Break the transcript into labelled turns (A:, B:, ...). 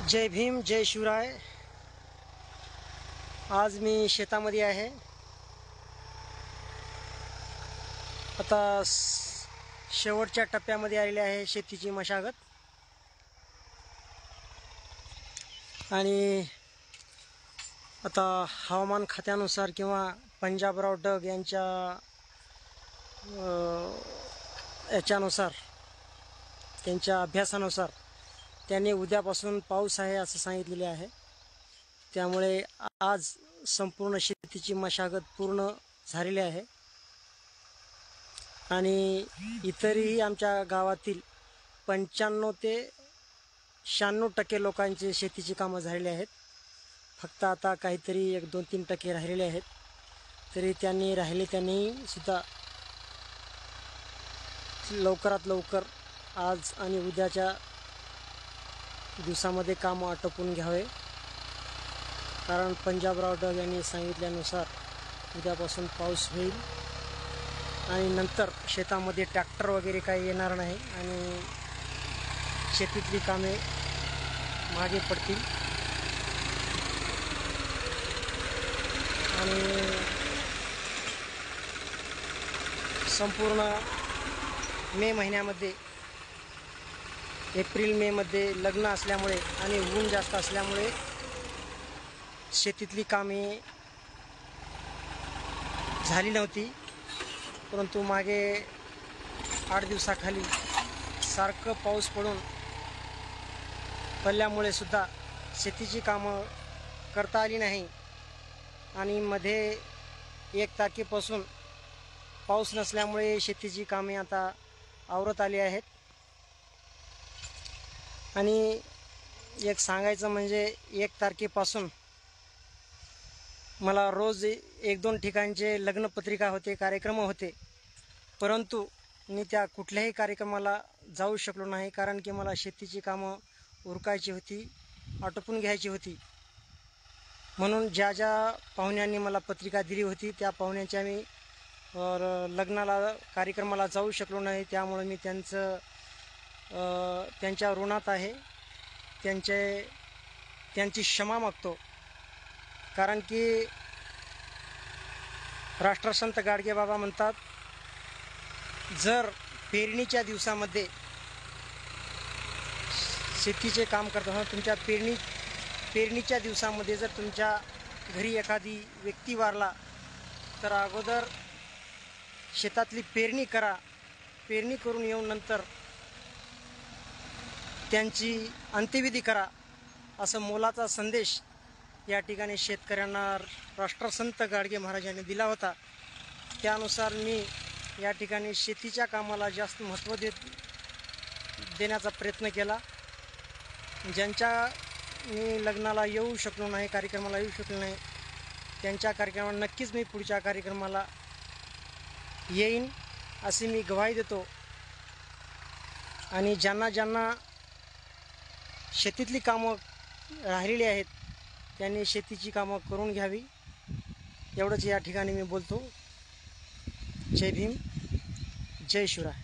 A: जय भीम जय शिवराय। आज मी शेतामध्ये आहे। आता शेवटच्या टप्प्यामध्ये आलेली आहे शेतीची मशागत। आणि आता हवामान खात्यानुसार किंवा पंजाबराव डग यांच्या याच्यानुसार त्यांच्या अभ्यासानुसार त्यांनी उद्यापासून पाऊस आहे असं सांगितलेले आहे। त्यामुळे आज संपूर्ण शेतीची मशागत पूर्ण झालेली आहे आणि इतरही आमच्या गावातील 95 ते 96% लोकांची शेतीची कामं झालेली आहेत। फक्त आता काहीतरी 1-2-3% राहिलेले आहेत। तरी त्यांनी सुद्धा लवकरात लवकर आज आणि उद्याच्या दिवसामध्ये काम आटोपून घ्यावे, कारण पंजाबराव डग यांनी सांगितल्यानुसार उद्यापासून पाऊस होईल आणि नंतर शेतामध्ये ट्रॅक्टर वगैरे काही येणार नाही आणि शेतीतली कामे मागे पडतील। आणि संपूर्ण मे महिन्यामध्ये एप्रिल-मे मध्ये लग्न असल्यामुळे आणि ऊन जास्त असल्यामुळे शेतीतली कामे झाली नव्हती। परंतु मागे 8 दिवसाखाली सारखं पाऊस पडल्यामुळे सुद्धा शेतीची कामं करता आली नाही आणि मध्ये 1 तारखेपासून पाऊस नसल्यामुळे शेतीची कामे आता आवरत आली आहेत। आणि एक सांगायचं म्हणजे 1 तारखेपासून मला रोज 1-2 ठिकाणचे लग्नपत्रिका होते, कार्यक्रम होते, परंतु मी त्या कुठल्याही कार्यक्रमाला जाऊ शकलो नाही, कारण की मला शेतीची कामं उरकायची होती, आटोपून घ्यायची होती। म्हणून ज्या ज्या पाहुण्यांनी मला पत्रिका दिली होती त्या पाहुण्यांच्या मी कार्यक्रमाला जाऊ शकलो नाही। त्यामुळे मी त्यांच्या ऋणात आहे, त्यांची क्षमा मागतो। कारण की राष्ट्रसंत गाडगेबाबा म्हणतात, जर पेरणीच्या दिवसामध्ये शेतीचे काम करताना तुमच्या पेरणीच्या दिवसामध्ये जर तुमच्या घरी एखादी व्यक्ती वारला तर अगोदर शेतातली पेरणी करा, पेरणी करून येऊन नंतर त्यांची अंत्यविधी करा, असं मोलाचा संदेश या ठिकाणी शेतकऱ्यांना राष्ट्रसंत गाडगे महाराजांनी दिला होता। त्यानुसार मी या ठिकाणी शेतीच्या कामाला जास्त महत्त्व देण्याचा प्रयत्न केला। ज्यांच्या मी लग्नाला येऊ शकलो नाही, कार्यक्रमाला येऊ शकलो नाही, त्यांच्या कार्यक्रमाला नक्कीच मी पुढच्या कार्यक्रमाला येईन अशी मी ग्वाही देतो। आणि ज्यांना शेतीतली कामं राहिलेली आहेत त्यांनी शेतीची कामं करून घ्यावी, एवढंच या ठिकाणी मी बोलतो। जय भीम जय शिवराय।